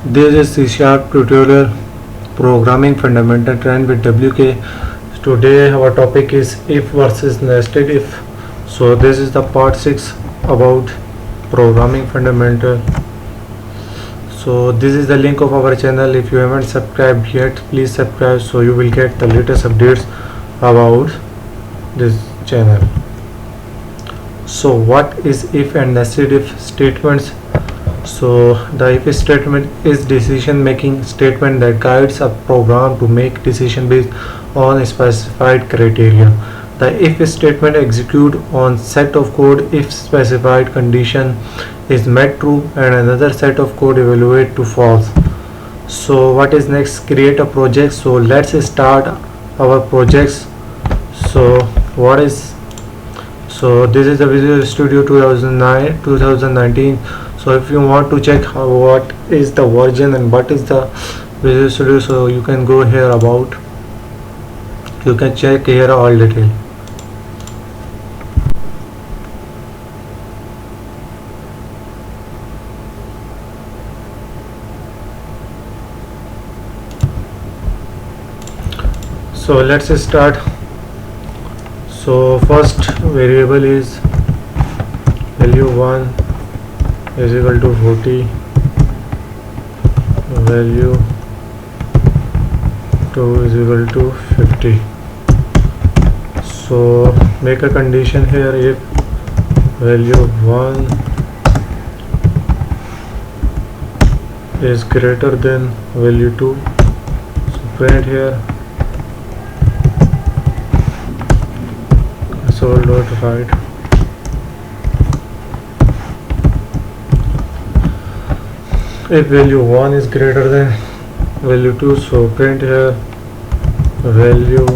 This is C# tutorial programming fundamental trend with WK. Today our topic is if versus nested if. So this is the part 6 about programming fundamental. So this is the link of our channel. If you haven't subscribed yet, please subscribe so you will get the latest updates about this channel. So what is if and nested if statements? So the if statement is decision making statement that guides a program to make decision based on specified criteria. The if statement execute on set of code if specified condition is met true and another set of code evaluate to false. So what is next? Create a project. So let's start our projects. So what is this is the Visual Studio 2019. So if you want to check what is the version and what is the Visual Studio, so you can go here about, you can check here all detail. So let's start. So first variable is value 1 is equal to 40, value 2 is equal to 50. So make a condition here if value 1 is greater than value 2. So print here console.write if value 1 is greater than value 2, so print here value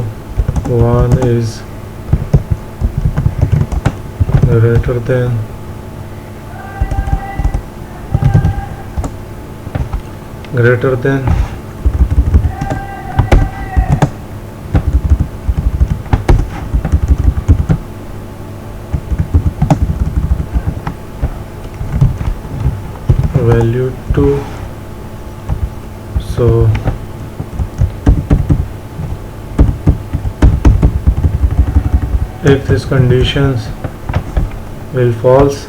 1 is greater than value 2. So if these conditions will false,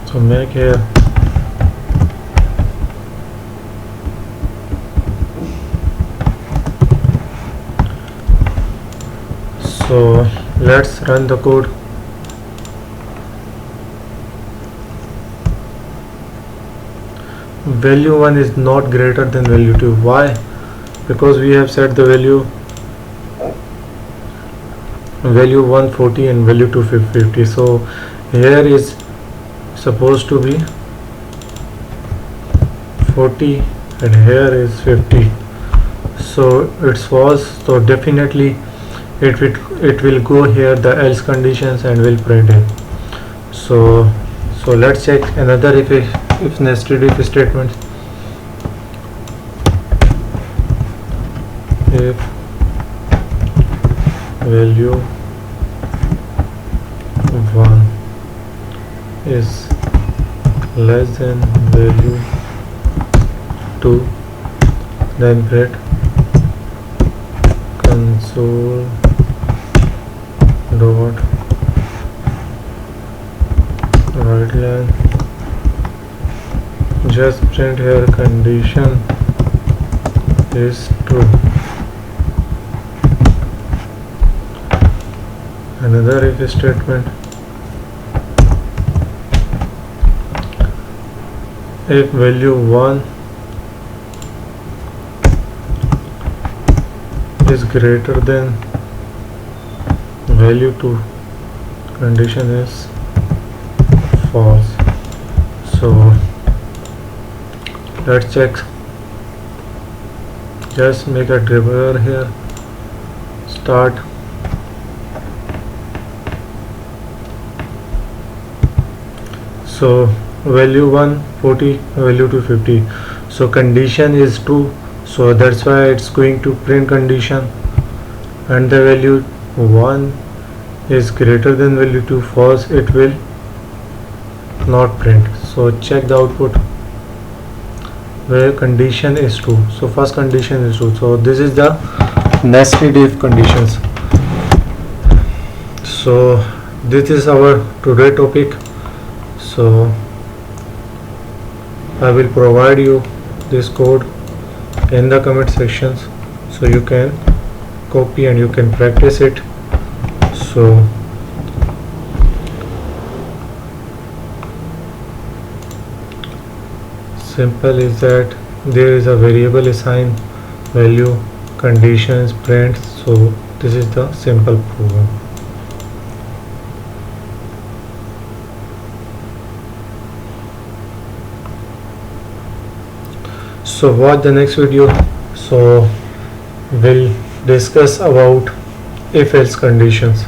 so make here so let's run the code. Value 1 is not greater than value 2. Why? Because we have set the value 140 and value 250. So here is supposed to be 40 and here is 50. So it's false. So definitely it will go here the else conditions and will print it. So let's check another if nested if statement. If value 1 is less than value 2, then print console dot write line, just print here condition is true. Another if statement, if value 1 is greater than value 2, condition is false. So let's check, just make a debugger here, start. So value 1 40, value 2 50. So condition is true, so that's why it's going to print condition, and the value 1 is greater than value to false, it will not print. So check the output where condition is true. So first condition is true. So this is the nested if conditions. So this is our today topic. So I will provide you this code in the comment sections, so you can copy and you can practice it. So simple is that there is a variable assign value conditions print. So this is the simple program. So watch the next video. So we'll discuss about if else conditions.